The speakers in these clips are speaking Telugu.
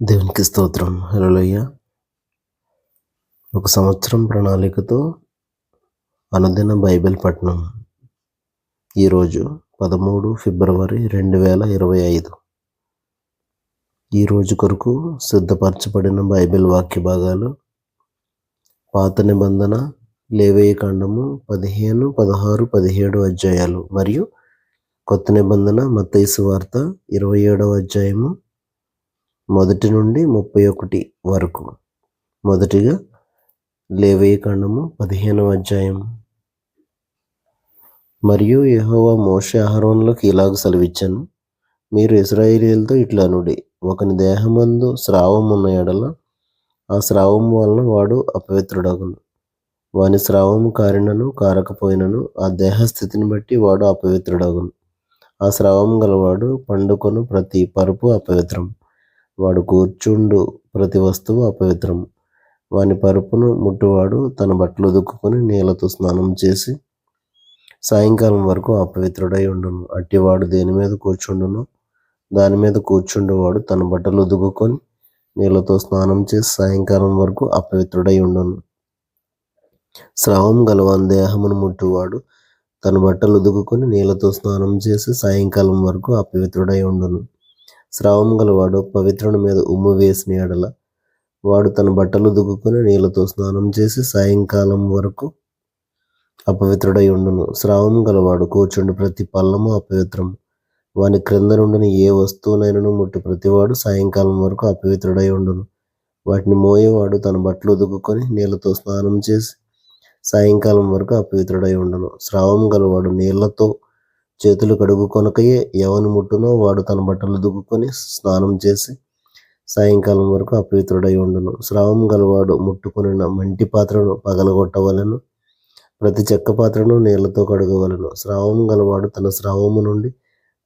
దేవునికి స్తోత్రం. హల్లెలూయా. ఒక సంవత్సరం ప్రణాళికతో అనుదిన బైబిల్ పఠనం. ఈరోజు 13 ఫిబ్రవరి 2025. ఈరోజు కొరకు సిద్ధపరచబడిన బైబిల్ వాక్య భాగాలు పాత నిబంధన లేవీయుకాండము 15, 16, 17 అధ్యాయాలు మరియు కొత్త నిబంధన మత్తయి సువార్త 27వ అధ్యాయము 1 నుండి 31 వరకు. మొదటిగా లేవీయుకాండము 15వ అధ్యాయం. మరియు యెహోవా మోషే అహరోనులకు ఇలాగ సెలవిచ్చెను, మీరు ఇశ్రాయేలీయులతో ఇట్లా అనుడి, ఒకని దేహమందు స్రావం ఉన్న ఎడల ఆ స్రావము వలన వాడు అపవిత్రుడగును. వాని స్రావము కారినను కారకపోయినను ఆ దేహస్థితిని బట్టి వాడు అపవిత్రుడగును. ఆ స్రావము గలవాడు పండుకొను ప్రతి పరుపు అపవిత్రం. వాడు కూర్చుండు ప్రతి వస్తువు అపవిత్రం. వాని పరుపును ముట్టువాడు తన బట్టలు ఉదుక్కుని నీళ్లతో స్నానం చేసి సాయంకాలం వరకు అపవిత్రుడై ఉండును. అట్టివాడు దేని మీద కూర్చుండునో దాని మీద కూర్చుండేవాడు తన బట్టలు ఉదుకుని నీళ్లతో స్నానం చేసి సాయంకాలం వరకు అపవిత్రుడై ఉండును. స్రావం గలవాని దేహమును ముట్టువాడు తన బట్టలు ఉదుకుని నీళ్లతో స్నానం చేసి సాయంకాలం వరకు అపవిత్రుడై ఉండును. స్రావం గలవాడు పవిత్రుని మీద ఉమ్ము వేసిన ఎడల వాడు తన బట్టలు ఉదుకుని నీళ్లతో స్నానం చేసి సాయంకాలం వరకు అపవిత్రుడై ఉండును. స్రావం గలవాడు కూర్చుండి ప్రతి పల్లము అపవిత్రం. వాని క్రింద నుండిన ఏ వస్తువునైనను ముట్టి ప్రతివాడు సాయంకాలం వరకు అపవిత్రుడై ఉండును. వాటిని మోయేవాడు తన బట్టలు ఉదుకుని నీళ్లతో స్నానం చేసి సాయంకాలం వరకు అపవిత్రుడై ఉండును. స్రావం గలవాడు నీళ్లతో చేతులు కడుగుకొనకయే ఎవని ముట్టునో వాడు తన బట్టలు ఉదుకుని స్నానం చేసి సాయంకాలం వరకు అపవిత్రుడై ఉండును. స్రావం గలవాడు ముట్టుకొనిన మంటి పాత్రను పగలగొట్టవలెను. ప్రతి చెక్క పాత్రను నీళ్లతో కడగవలెను. స్రావం గలవాడు తన స్రావము నుండి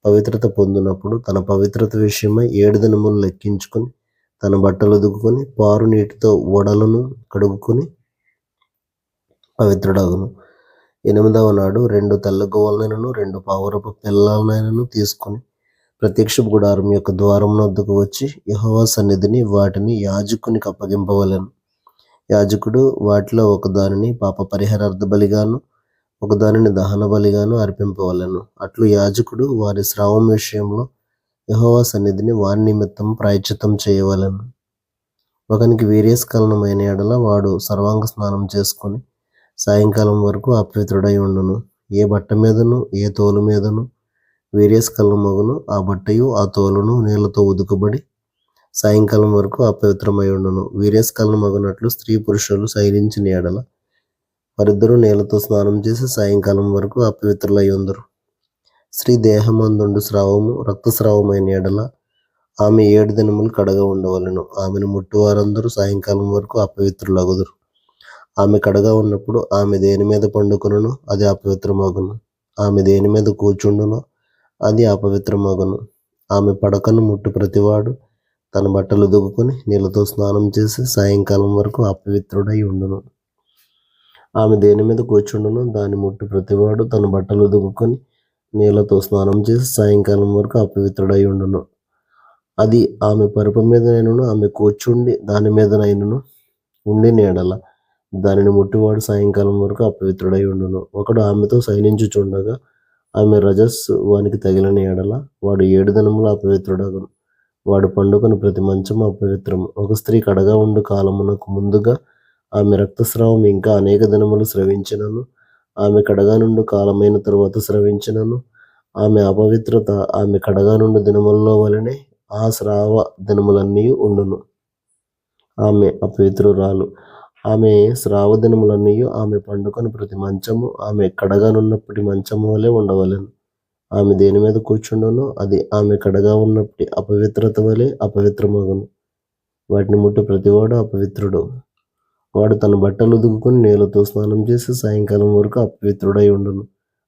పవిత్రత పొందినప్పుడు తన పవిత్రత విషయమై 7 దినములు లెక్కించుకొని తన బట్టలు ఉదుకుని పారు నీటితో ఒడలను కడుగుకొని పవిత్రుడగును. 8వ నాడు 2 తెల్ల గోవలనైనను 2 పావురపు పిల్లలనైనను తీసుకొని ప్రత్యక్ష గుడారం యొక్క ద్వారం వద్దకు వచ్చి యెహోవా సన్నిధిని వాటిని యాజకునికి అప్పగింపవలెను. యాజకుడు వాటిలో ఒక దానిని పాప పరిహారార్థ బలిగాను ఒక దానిని దహన బలిగాను అర్పింపవలెను. అట్లు యాజకుడు వారి స్రావం విషయంలో యెహోవా సన్నిధిని వారి నిమిత్తం ప్రాయశ్చిత్తం చేయవలెను. ఒకనికి వీర్యస్ఖలనమైన ఎడల వాడు సర్వాంగ స్నానం చేసుకొని సాయంకాలం వరకు అపవిత్రుడై ఉండును. ఏ బట్ట మీదను ఏ తోలు మీదను వీర్యస్ఖలనమగును ఆ బట్టయు ఆ తోలును నీళ్లతో ఉదుకబడి సాయంకాలం వరకు అపవిత్రమై ఉండును. వీర్యస్ఖలనమగునట్లు స్త్రీ పురుషులు శయనించిన ఎడల వారిద్దరూ నీళ్లతో స్నానం చేసి సాయంకాలం వరకు అపవిత్రులై ఉందరు. స్త్రీ దేహమందుండు స్రావము రక్తస్రావమైన ఎడల ఆమె 7 దినములు కడగా ఉండవలెను. ఆమెను ముట్టువారందరూ సాయంకాలం వరకు అపవిత్రులగుదురు. ఆమె కడగా ఉన్నప్పుడు ఆమె దేని మీద పండుకొనునో అది అపవిత్రమగును. ఆమె దేని మీద కూర్చుండునో అది అపవిత్రమగును. ఆమె పడకను ముట్టు ప్రతివాడు తన బట్టలు ఉదుకుని నీళ్లతో స్నానం చేసి సాయంకాలం వరకు అపవిత్రుడై ఉండును. ఆమె దేని మీద కూర్చుండునో దాన్ని ముట్టు ప్రతివాడు తన బట్టలు ఉదుకుని నీళ్లతో స్నానం చేసి సాయంకాలం వరకు అపవిత్రుడై ఉండును. అది ఆమె పరుపు మీదనైనను ఆమె కూర్చుండి దాని మీదనైనను ఉండి నీడల దానిని ముట్టివాడు సాయంకాలం వరకు అపవిత్రుడై ఉండును. ఒకడు ఆమెతో శయనించుచుండగా ఆమె రజస్సు వానికి తగిలిన ఎడల వాడు 7 దినములు అపవిత్రుడగును. వాడు పండుకొని ప్రతి మంచము అపవిత్రము. ఒక స్త్రీ కడగా ఉండు కాలమునకు ముందుగా ఆమె రక్తస్రావం ఇంకా అనేక దినములు స్రవించినను ఆమె కడగా నుండు కాలమైన తరువాత స్రవించినను ఆమె అపవిత్రత ఆమె కడగా నుండు దినములలో వలనే ఆ స్రావ దినములన్నీ ఉండును. ఆమె అపవిత్రురాలు. ఆమె స్రావ దినములన్నీ ఆమె పండుకొని ప్రతి మంచము ఆమె కడగానున్నప్పటి మంచము వలె ఉండవలెను. ఆమె దేని మీద కూర్చుండునో అది ఆమె కడగా ఉన్నప్పటి అపవిత్రత వలె అపవిత్రమగును. వాటిని ముట్టు ప్రతివాడు అపవిత్రుడు. వాడు తన బట్టలు ఉదుకుని నీళ్లతో స్నానం చేసి సాయంకాలం వరకు అపవిత్రుడై ఉండును.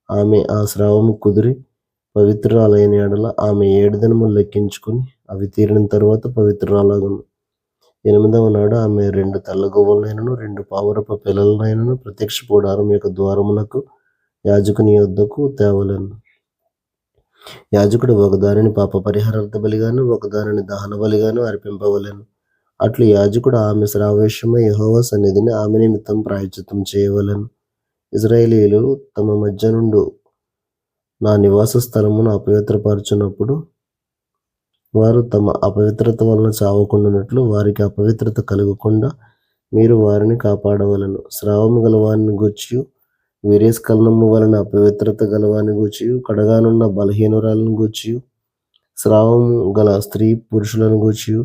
ఆమె ఆ స్రావము కుదిరి పవిత్రురాలైన ఎడల ఆమె 7 దినములు లెక్కించుకుని అవి తీరిన తరువాత పవిత్రురాలగును. 8వ నాడు ఆమె 2 తెల్ల గోవులనైనను 2 పావురపు పిల్లలనైనను ప్రత్యక్ష గుడారం యొక్క ద్వారమునకు యాజకుని యొద్దకు తేవలెను. యాజకుడు ఒకదానిని పాప పరిహారార్థ బలిగాను ఒకదానిని దహన బలిగాను అర్పింపవలెను. అట్లు యాజకుడు ఆమె స్రావేశమై యెహోవా సన్నిధిని ఆమె నిమిత్తం ప్రాయశ్చిత్తం చేయవలెను. ఇశ్రాయేలీయులు తమ మధ్య నుండి నా నివాస స్థలమును అపవిత్రపరచునప్పుడు వారు తమ అపవిత్రత వలన చావకుండానట్లు వారికి అపవిత్రత కలగకుండా మీరు వారిని కాపాడవలెను. స్రావము గలవాని గూర్చియు వీర్యస్ఖలనము వలన అపవిత్రత గలవాని గూర్చియు కడగానున్న బలహీనురాలను గూర్చియు స్రావము గల స్త్రీ పురుషులను గూర్చియు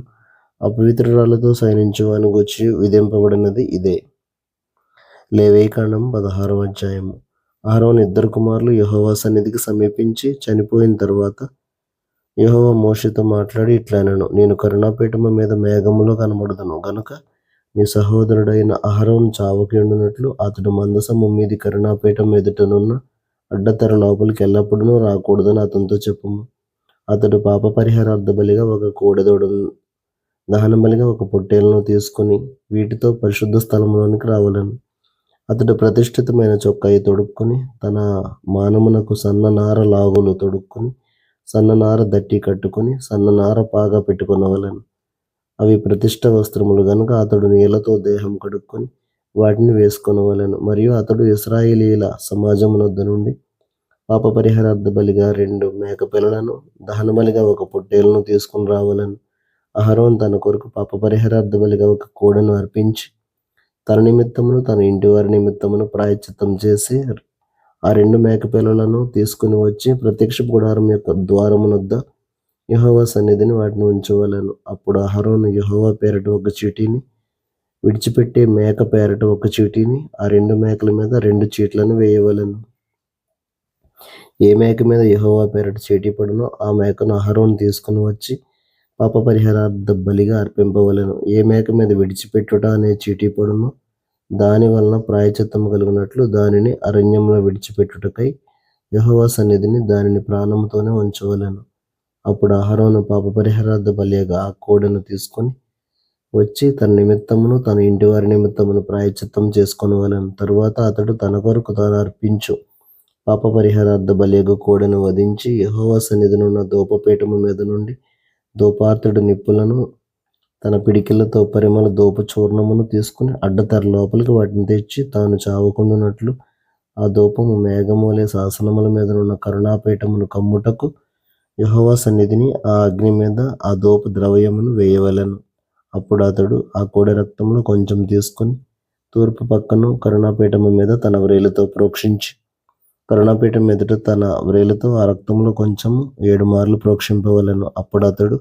అపవిత్రురాలతో శయనించువాని గూర్చియు విధింపబడినది ఇదే. లేవీకాండం 16వ అధ్యాయము. అహరోను 2 కుమారులు యెహోవా సన్నిధికి సమీపించి చనిపోయిన తర్వాత యెహోవా మోషేతో మాట్లాడి ఇట్లనెను, నేను కరుణాపీఠము మీద మేఘములో కనబడుదును గనుక నీ సహోదరుడైన అహరోను చావకుండునట్లు అతడు మందసము మీది కరుణాపీఠం ఎదుటనున్న అడ్డతెర లోపలికి ఎల్లప్పుడూ రాకూడదని అతనితో చెప్పుము. అతడు పాప పరిహారార్థ బలిగా ఒక కోడెదూడను దహన బలిగా ఒక పొట్టేలును తీసుకుని వీటితో పరిశుద్ధ స్థలములోనికి రావలెను. అతడు ప్రతిష్ఠితమైన చొక్కాయి తొడుక్కుని తన మానమునకు సన్ననార లాగులు తొడుక్కుని సన్ననార దట్టి కట్టుకుని సన్ననార పాగా పెట్టుకొనవలెను. అవి ప్రతిష్ఠ వస్త్రములు గనుక అతడు నీళ్లతో దేహం కడుక్కొని వాటిని వేసుకొనవలెను. మరియు అతడు ఇశ్రాయేలీయుల సమాజమునొద్ద నుండి పాప పరిహారార్థ బలిగా 2 మేకపిల్లలను దహన బలిగా ఒక పొట్టేలును తీసుకుని రావలెను. అహరోను తన కొరకు పాప పరిహారార్థ బలిగా ఒక కోడెను అర్పించి తన నిమిత్తమును తన ఇంటి వారి నిమిత్తమును ప్రాయశ్చిత్తం చేసి ఆ 2 మేకపిల్లలను తీసుకుని వచ్చి ప్రత్యక్ష గుడారం యొక్క ద్వారమునొద్ద యెహోవా సన్నిధిని వాటిని ఉంచవలెను. అప్పుడు అహరోను యెహోవా పేరట ఒక చీటీని విడిచిపెట్టే మేక పేరట ఒక చీటీని ఆ 2 మేకల మీద 2 చీట్లను వేయవలెను. ఏ మేక మీద యెహోవా పేరట చీటీ పడునో ఆ మేకను అహరోను తీసుకుని వచ్చి పాప పరిహారార్థ బలిగా అర్పింపవలెను. ఏ మేక మీద విడిచిపెట్టుట అనే చీటీ పడునో దాని వలన ప్రాయశ్చిత్తము కలుగునట్లు దానిని అరణ్యంలో విడిచిపెట్టుటకై యెహోవా సన్నిధిని దానిని ప్రాణముతోనే ఉంచవలెను. అప్పుడు అహరోను పాప పరిహారార్థ బలిగా ఆ కోడెను తీసుకొని వచ్చి తన నిమిత్తమును తన ఇంటి వారి నిమిత్తమును ప్రాయశ్చిత్తం చేసుకొనవలెను. తరువాత అతడు తన కొరకు తాను అర్పించు పాప పరిహారార్థ బలిగా కోడెను వధించి యెహోవా సన్నిధినున్న ధూపపీఠము మీద నుండి ధూపార్తుడి నిప్పులను తన పిడికిళ్లతో పరిమళ ధూప చూర్ణమును తీసుకుని అడ్డతెర లోపలికి వాటిని తెచ్చి తాను చావకుండునట్లు ఆ ధూపము మేఘమూలే శాసనముల మీద ఉన్న కరుణాపీఠమును కమ్ముటకు యెహోవా సన్నిధిని ఆ అగ్ని మీద ఆ ధూప ద్రవ్యమును వేయవలెను. అప్పుడు అతడు ఆ కోడె రక్తంలో కొంచెం తీసుకుని తూర్పు పక్కను కరుణాపీఠము మీద తన వ్రేలితో ప్రోక్షించి కరుణాపీఠం ఎదుట తన వ్రేలితో ఆ రక్తంలో కొంచెము 7 మార్లు ప్రోక్షింపవలెను. అప్పుడు అతడు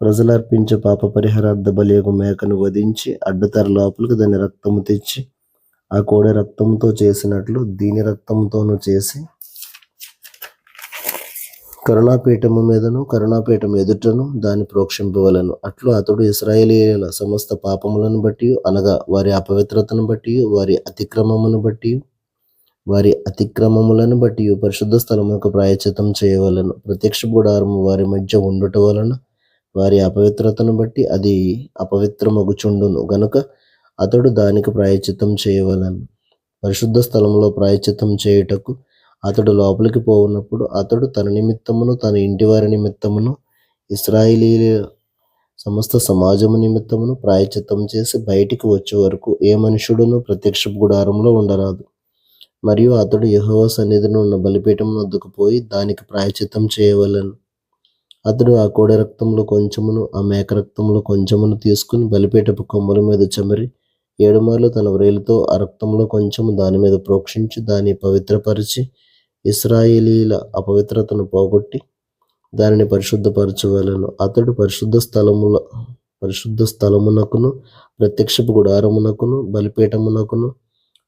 ప్రజలు అర్పించే పాప పరిహారార్థ బలియగు మేకను వధించి అడ్డతెర లోపలికి దాని రక్తము తెచ్చి ఆ కోడె రక్తముతో చేసినట్లు దీని రక్తముతోనూ చేసి కరుణాపీఠము మీదను కరుణాపీఠం ఎదుటను దాన్ని ప్రోక్షింపవలెను. అట్లు అతడు ఇశ్రాయేలీయుల సమస్త పాపములను బట్టి అనగా వారి అపవిత్రతను బట్టి వారి అతిక్రమములను బట్టి పరిశుద్ధ స్థలమునకు ప్రాయశ్చిత్తం చేయవలెను. ప్రత్యక్ష గుడారము వారి మధ్య ఉండుట వలన వారి అపవిత్రతను బట్టి అది అపవిత్రమగుచుండును గనుక అతడు దానికి ప్రాయశ్చిత్తం చేయవలెను. పరిశుద్ధ స్థలములో ప్రాయశ్చిత్తం చేయుటకు అతడు లోపలికి పోవునప్పుడు అతడు తన నిమిత్తమును తన ఇంటి వారి నిమిత్తమును ఇశ్రాయేలీయుల సమస్త సమాజము నిమిత్తమును ప్రాయశ్చిత్తం చేసి బయటికి వచ్చే వరకు ఏ మనుషుడును ప్రత్యక్ష గుడారంలో ఉండరాదు. మరియు అతడు యెహోవా సన్నిధిని ఉన్న బలిపీఠం వద్దకు పోయి దానికి ప్రాయశ్చిత్తం చేయవలెను. అతడు ఆ కోడె రక్తంలో కొంచెమును ఆ మేక రక్తంలో కొంచెమును తీసుకుని బలిపీఠపు కొమ్ముల మీద చెమరి 7 మార్లు తన వ్రేలితో ఆ రక్తంలో కొంచెము దాని మీద ప్రోక్షించి దాన్ని పవిత్రపరిచి ఇశ్రాయేలీయుల అపవిత్రతను పోగొట్టి దానిని పరిశుద్ధపరచవలెను. అతడు పరిశుద్ధ స్థలమునకును ప్రత్యక్షపు గుడారమునకును బలిపీఠమునకును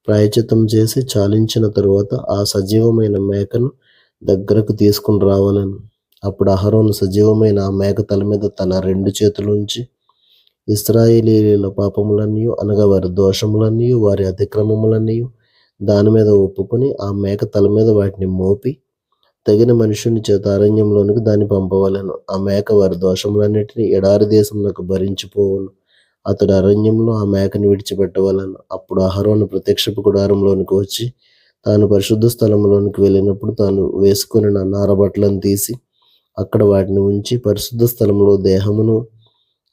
ప్రాయశ్చిత్తం చేసి చాలించిన తరువాత ఆ సజీవమైన మేకను దగ్గరకు తీసుకుని రావాలను. అప్పుడు అహరోను సజీవమైన ఆ మేక తల మీద తన 2 చేతులుంచి ఇశ్రాయేలీయుల పాపములన్నీ అనగా వారి దోషములన్నీ వారి అతిక్రమములన్నీ దాని మీద ఒప్పుకొని ఆ మేక తల మీద వాటిని మోపి తగిన మనుషుని చేత అరణ్యంలోనికి దాన్ని పంపవలెను. ఆ మేక వారి దోషములన్నిటినీ ఎడారి దేశమునకు భరించిపోవును. అతడు అరణ్యంలో ఆ మేకను విడిచిపెట్టవలెను. అప్పుడు అహరోను ప్రత్యక్షపు గుడారంలోనికి వచ్చి తాను పరిశుద్ధ స్థలంలోనికి వెళ్ళినప్పుడు తాను వేసుకుని నారబట్టలను తీసి అక్కడ వాటిని ఉంచి పరిశుద్ధ స్థలంలో దేహమును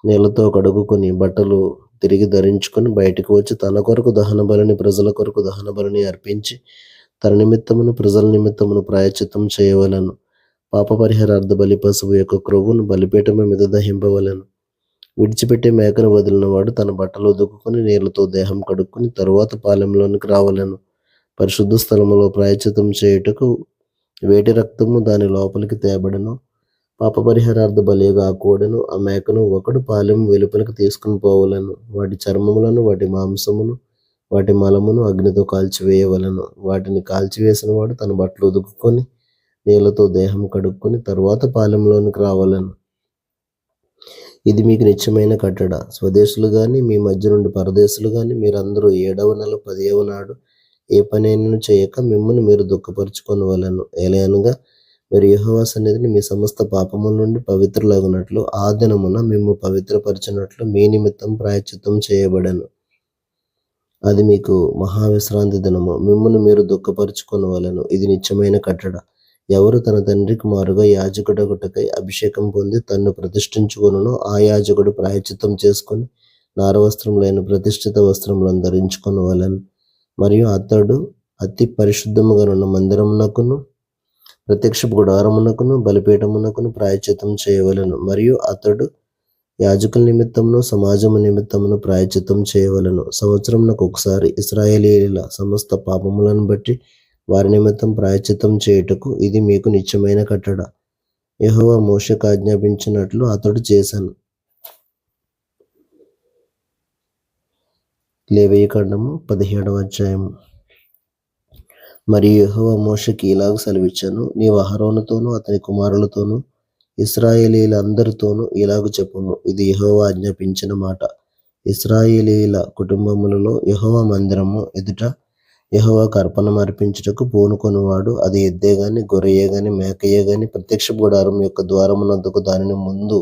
నీళ్లతో కడుగుకొని బట్టలు తిరిగి ధరించుకొని బయటకు వచ్చి తన కొరకు దహన బలిని ప్రజల కొరకు దహన బలిని అర్పించి తన నిమిత్తమును ప్రజల నిమిత్తమును ప్రాయశ్చిత్తం చేయవలను. పాప పరిహారార్థ బలి పశువు యొక్క క్రొవ్వును బలిపీఠము మీద దహింపవలను. విడిచిపెట్టే మేకను వదిలిన వాడు తన బట్టలు ఉదుకుని నీళ్లతో దేహం కడుక్కుని తరువాత పాలెంలోనికి రావలను. పరిశుద్ధ స్థలములో ప్రాయశ్చిత్తం చేయుటకు వేటి రక్తము దాని లోపలికి తేబడను. పాప పరిహారార్థ బలిగా ఆ కోడెను ఆ మేకను ఒకడు పాలెం వెలుపలికి తీసుకుని పోవలను. వాటి చర్మములను వాటి మాంసమును వాటి మలమును అగ్నితో కాల్చివేయవలను. వాటిని కాల్చివేసిన వాడు తన బట్టలు ఉదుకుని నీళ్లతో దేహం కడుక్కొని తరువాత పాలెంలోనికి రావలను. ఇది మీకు నిత్యమైన కట్టడ. స్వదేశులు గాని మీ మధ్య నుండి పరదేశులు గాని మీరందరూ 7వ నెల 10వ నాడు ఏ పనైనను చేయక మిమ్మును మీరు దుఃఖపరుచుకొనవలెను. ఏలయనగా మీరు యెహోవా సన్నిధిని మీ సమస్త పాపముల నుండి పవిత్రులగునట్లు ఆ దినమున మిమ్ము పవిత్రపరచినట్లు మీ నిమిత్తం ప్రాయశ్చిత్తం చేయబడెను. అది మీకు మహావిశ్రాంతి దినము. మిమ్మును మీరు దుఃఖపరుచుకొనవలెను. ఇది నిత్యమైన కట్టడ. ఎవరు తన తండ్రికి మారుగా యాజకుడొకటకై అభిషేకం పొంది తన్ను ప్రతిష్ఠించుకొనునో ఆ యాజకుడు ప్రాయశ్చిత్తం చేసుకొని నారవస్త్రములైన ప్రతిష్ఠిత వస్త్రములను ధరించుకొనవలెను. మరియు అతడు అతి పరిశుద్ధముగానున్న మందిరమునకును ప్రత్యక్ష గుడారమునకును బలిపీఠమునకును ప్రాయశ్చిత్తం చేయవలెను. మరియు అతడు యాజకుల నిమిత్తమును సమాజము నిమిత్తమును ప్రాయశ్చిత్తం చేయవలెను. సంవత్సరమునకు ఒకసారి ఇశ్రాయేలీయుల సమస్త పాపములను బట్టి వారి నిమిత్తం ప్రాయశ్చిత్తం చేయుటకు ఇది మీకు నిత్యమైన కట్టడ. యెహోవా మోషేకు ఆజ్ఞాపించినట్లు అతడు చేశాను. లేవీయుకాండము 17వ అధ్యాయము. మరియు యెహోవా మోషేకి ఇలాగ సెలవిచ్చాను. నీవు అహరోనుతోనూ అతని కుమారులతోనూ ఇశ్రాయేలీయులందరితోనూ ఇలాగ చెప్పుము. ఇది యెహోవా ఆజ్ఞాపించిన మాట. ఇశ్రాయేలీయుల కుటుంబములలో యెహోవా మందిరము ఎదుట యెహోవాకు అర్పణం అర్పించుటకు పూనుకొనువాడు అది ఎద్దే గాని గొర్రెయే గాని మేకయే గాని ప్రత్యక్ష గుడారం యొక్క ద్వారమునొద్దకు దానిని ముందు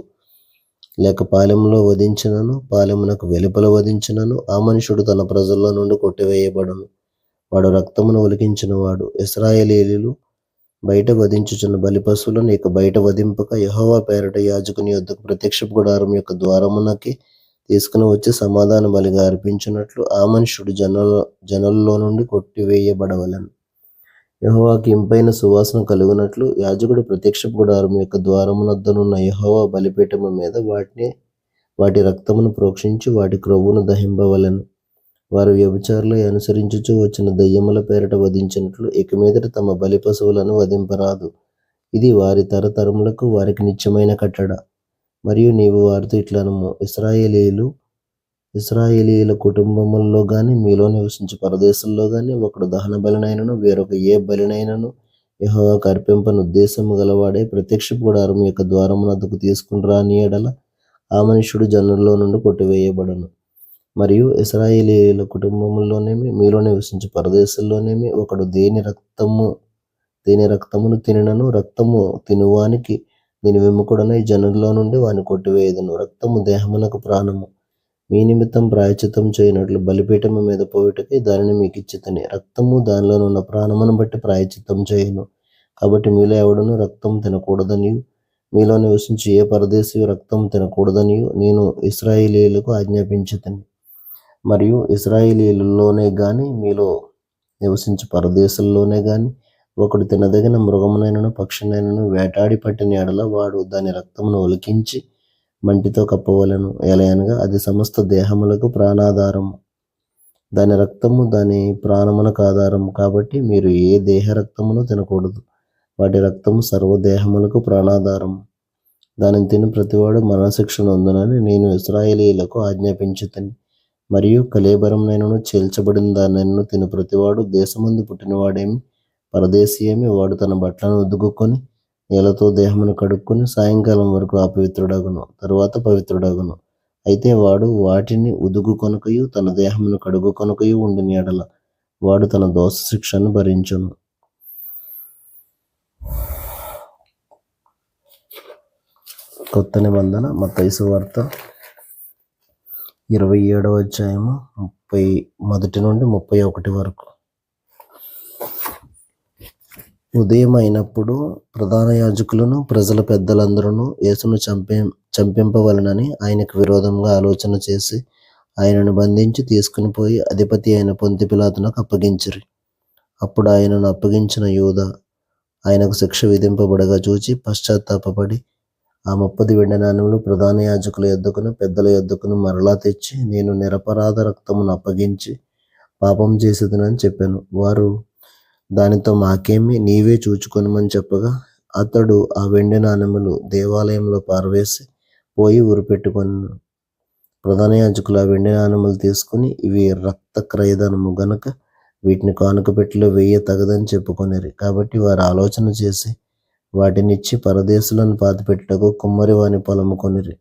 లేక పాలెంలో వధించినను పాలెమునకు వెలుపల వధించినను ఆ మనుషుడు తన ప్రజల్లో నుండి కొట్టివేయబడును. వాడు రక్తమును ఒలికించిన వాడు. ఇశ్రాయేలీయులు బయట వధించుచున్న బలి పశువులను ఇక బయట వధింపక యెహోవా పేరట యాజకుని యొద్దకు ప్రత్యక్ష గుడారం యొక్క ద్వారమునకి తీసుకుని వచ్చి సమాధాన బలిగా అర్పించినట్లు ఆ మనుషుడు జనుల్లో నుండి కొట్టివేయబడవలెను. యెహోవాకి ఇంపైన సువాసన కలుగునట్లు యాజకుడు ప్రత్యక్ష గుడారం యొక్క ద్వారమునొద్దనున్న యెహోవా బలిపీఠము మీద వాటి రక్తమును ప్రోక్షించి వాటి క్రొవ్వును దహింపవలెను. వారు వ్యభిచారులు అనుసరించుచూ వచ్చిన దెయ్యముల పేరట వధించినట్లు ఇక మీదట తమ బలి పశువులను వధింపరాదు. ఇది వారి తరతరములకు వారికి నిత్యమైన కట్టడ. మరియు నీవు వారితో ఇట్లనము. ఇశ్రాయేలీయుల కుటుంబముల్లో గాని మీలో నివసించే పరదేశంలో గాని ఒకడు దహన బలినైనను వేరొక ఏ బలినైనను యెహోవాకు అర్పింపను ఉద్దేశము గలవాడే ప్రత్యక్ష గుడారం యొక్క ద్వారమునొద్దకు తీసుకుని రాని యెడల ఆ మనుష్యుడు జనుల్లో నుండి కొట్టివేయబడను. మరియు ఇశ్రాయేలీయుల కుటుంబముల్లోనేమి మీలో నివసించే పరదేశంలోనేమి ఒకడు దేని రక్తమును తినినను రక్తము తినువానికి దీని విముఖుడనై జనుల్లో నుండి వాని కొట్టివేయదును. రక్తము దేహమునకు ప్రాణము. మీ నిమిత్తం ప్రాయశ్చిత్తం చేయనట్లు బలిపీఠము మీద పోయుటకై దానిని మీకు ఇచ్చితిని. రక్తము దానిలోనున్న ప్రాణమును బట్టి ప్రాయశ్చిత్తం చేయును. కాబట్టి మీలో ఎవడును రక్తం తినకూడదనియు మీలో నివసించి ఏ పరదేశీయు రక్తం తినకూడదనియు నేను ఇశ్రాయేలీయులకు ఆజ్ఞాపించితిని. మరియు ఇశ్రాయేలీయులలోనే గాని మీలో నివసించి పరదేశంలోనే గాని ఒకడు తినదగిన మృగమునైనను పక్షినైనను వేటాడి పట్టిన యెడల వాడు దాని రక్తమును ఒలికించి మంటితో కప్పవలెను. ఏలయనగా అది సమస్త దేహములకు ప్రాణాధారము. దాని రక్తము దాని ప్రాణమునకు ఆధారము. కాబట్టి మీరు ఏ దేహ రక్తమును తినకూడదు. వాటి రక్తము సర్వదేహములకు ప్రాణాధారము. దానిని తిని ప్రతివాడు మరణశిక్ష నొందునని నేను ఇశ్రాయేలీయులకు ఆజ్ఞాపించితిని. మరియు కళేబరమునైనను చీల్చబడిన దానినైనను తిని ప్రతివాడు దేశమందు పుట్టినవాడేమి పరదేశీయేమి వాడు తన బట్టలను ఉదుకుని నీళ్లతో దేహమును కడుక్కొని సాయంకాలం వరకు అపవిత్రుడగును. తరువాత పవిత్రుడగును. అయితే వాడు వాటిని ఉదుకుకొనకయు తన దేహమును కడుగుకొనకయు ఉండిన యెడల వాడు తన దోష శిక్షను భరించును. కొత్త నిబంధన మత్తయి సువార్త 27వ అధ్యాయము 31 నుండి 31 వరకు. ఉదయం అయినప్పుడు ప్రధాన యాజకులను ప్రజల పెద్దలందరూ యేసును చంపింపవలెనని ఆయనకు విరోధంగా ఆలోచన చేసి ఆయనను బంధించి తీసుకుని పోయి అధిపతి అయిన పొంతి పిలాతునకు అప్పగించిరి. అప్పుడు ఆయనను అప్పగించిన యూదా ఆయనకు శిక్ష విధింపబడగా చూచి పశ్చాత్తాపపడి ఆ 30 వెండి నాణెములు ప్రధాన యాజకుల యొద్దకును పెద్దల యొద్దకును మరలా తెచ్చి, నేను నిరపరాధ రక్తమును అప్పగించి పాపం చేసేదనని చెప్పాను. వారు దానితో మాకేమి, నీవే చూచుకొనమని చెప్పగా అతడు ఆ వెండి నాణెములు దేవాలయంలో పారవేసి పోయి ఉరిపెట్టుకొనెను. ప్రధాన యాజకులు ఆ వెండి నాణెములు తీసుకుని, ఇవి రక్త క్రయధనము గనుక వీటిని కానుక పెట్టెలో వెయ్య తగదని చెప్పుకొనిరి. కాబట్టి వారు ఆలోచన చేసి వాటినిచ్చి పరదేశులను పాతిపెట్టుటకు కుమ్మరి వాని పొలము కొనిరి.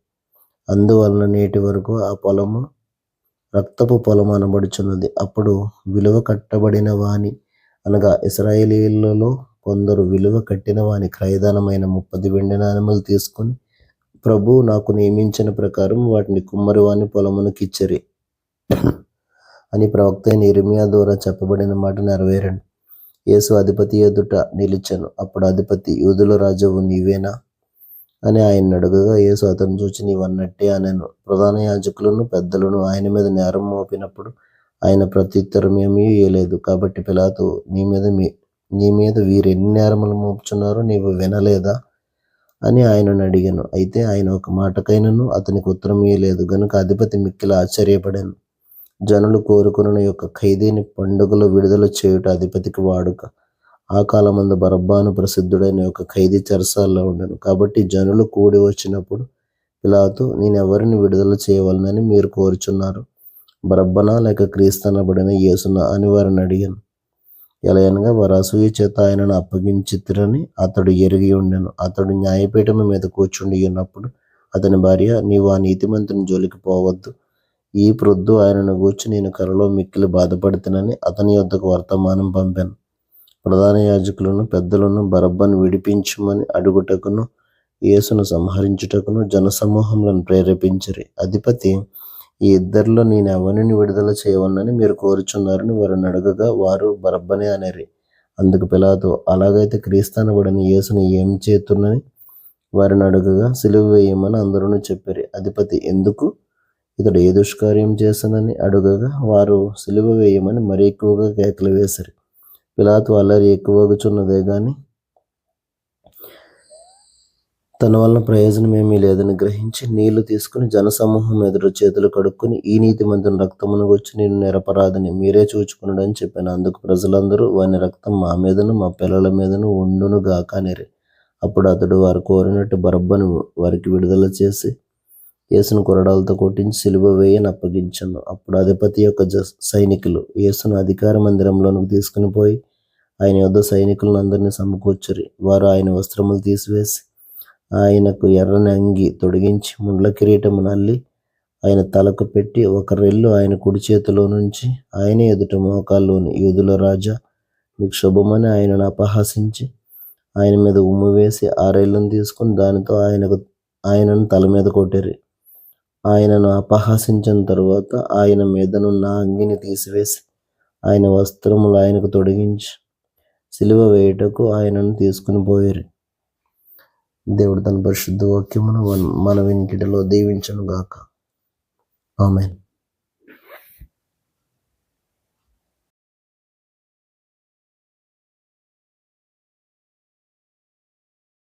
అందువలన నేటి వరకు ఆ పొలము రక్తపు పొలము అనబడుచున్నది. అప్పుడు విలువ కట్టబడిన వాని, అనగా ఇశ్రాయేలీయులలో కొందరు విలువ కట్టిన వాని క్రయధనమైన 30 వెండి నాణెములు తీసుకుని, ప్రభువు నాకు నియమించిన ప్రకారం వాటిని కుమ్మరి వాని పొలమునకిచ్చిరి అని ప్రవక్త అయిన యిర్మీయా ద్వారా చెప్పబడిన మాట నెరవేరెను. యేసు అధిపతి ఎదుట నిలిచెను. అప్పుడు అధిపతి, యూదుల రాజువు నీవేనా అని ఆయన అడుగగా, యేసు అతను చూచి, నీవన్నట్టే అనెను. ప్రధాన యాజకులను పెద్దలను ఆయన మీద నేరం మోపినప్పుడు ఆయన ప్రత్యుత్తరం ఏమీ ఇయ్యలేదు. కాబట్టి పిలాతు, నీ మీద వీరెన్ని నేరములు మోపుచున్నారో నీవు వినలేదా అని ఆయనను అడిగాను. అయితే ఆయన ఒక మాటకైనను అతనికి ఉత్తరం ఇయ్యలేదు గనుక అధిపతి మిక్కిలి ఆశ్చర్యపడాను. జనులు కోరుకున్న యొక్క ఖైదీని పండుగలో విడుదల చేయుట అధిపతికి వాడుక. ఆ కాలమందు బరబ్బను ప్రసిద్ధుడైన ఒక ఖైదీ చెరసాల్లో ఉండెను. కాబట్టి జనులు కూడి వచ్చినప్పుడు పిలాతు, నేనెవరిని విడుదల చేయవలనని మీరు కోరుచున్నారు, బరబ్బనా లేక క్రీస్తనబడిన యేసునా అని వారిని అడిగాను. ఎలయనగా వారు అసూయ చేత ఆయనను అప్పగించితిరని అతడు ఎరిగి ఉండెను. అతడు న్యాయపీఠము మీద కూర్చుండి ఉన్నప్పుడు అతని భార్య, నీవు ఆ నీతిమంతుని జోలికి పోవద్దు, ఈ ప్రొద్దు ఆయనను గూర్చి నేను కలలో మిక్కిలి బాధపడుతునని అతని యొద్దకు వర్తమానం పంపాను. ప్రధాన యాజకులను పెద్దలను బరబ్బను విడిపించుమని అడుగుటకును యేసును సంహరించుటకును జనసమూహములను ప్రేరేపించిరి. అధిపతి, ఈ ఇద్దరిలో నేను ఎవరిని విడుదల చేయవలనని మీరు కోరుచున్నారని వారిని అడగగా వారు బరబ్బనే అనిరి. అందుకు పిలాతు, అలాగైతే క్రీస్తనబడిన యేసును ఏం చేతునని వారిని అడగగా, సిలువ వేయమని అందరూ చెప్పిరి. అధిపతి, ఎందుకు, ఇతడు ఏ దుష్కార్యం చేశానని అడుగగా వారు సిలువ వేయమని మరి ఎక్కువగా కేకలు వేసిరి. పిలాతు అల్లరి ఎక్కువగుచున్నదే గాని తన వలన ప్రయోజనమేమీ లేదని గ్రహించి నీళ్లు తీసుకుని జనసమూహం ఎదురు చేతులు కడుక్కొని, ఈ నీతిమంతుని రక్తమును గుచ్చి నేను నిరపరాధిని, మీరే చూచుకున్నాడని చెప్పాను. అందుకు ప్రజలందరూ, వాని రక్తం మా మీదను మా పిల్లల మీదను ఉండును గాక అనిరి. అప్పుడు అతడు వారు కోరినట్టు బరబ్బను వారికి విడుదల చేసి యేసును కొరడాలతో కొట్టించి సిలువ వేయని అప్పగించాను. అప్పుడు అధిపతి యొక్క సైనికులు యేసును అధికార మందిరంలోనికి తీసుకుని పోయి ఆయన యొద్ద సైనికులను అందరినీ సమకూర్చిరి. వారు ఆయన వస్త్రములు తీసివేసి ఆయనకు ఎర్రని అంగి తొడిగించి ముండ్ల కిరీటమును అల్లి ఆయన తలకు పెట్టి ఒక రెల్లు ఆయన కుడి చేతిలో నుంచి ఆయన ఎదుట మోకాల్లోని, యూదుల రాజా మీకు శుభమని ఆయనను అపహాసించి ఆయన మీద ఉమ్ము వేసి ఆ రెల్లును తీసుకుని దానితో ఆయనను తల మీద కొట్టిరి. ఆయనను అపహాసించిన తరువాత ఆయన మీదనున్న అంగిని తీసివేసి ఆయన వస్త్రములు ఆయనకు తొడిగించి సిలువ వేయుటకు ఆయనను తీసుకుని పోయిరి. దేవుడు తన పరిశుద్ధ వాక్యమును మన వినికిడిలో దీవించును గాక. ఆమేన్.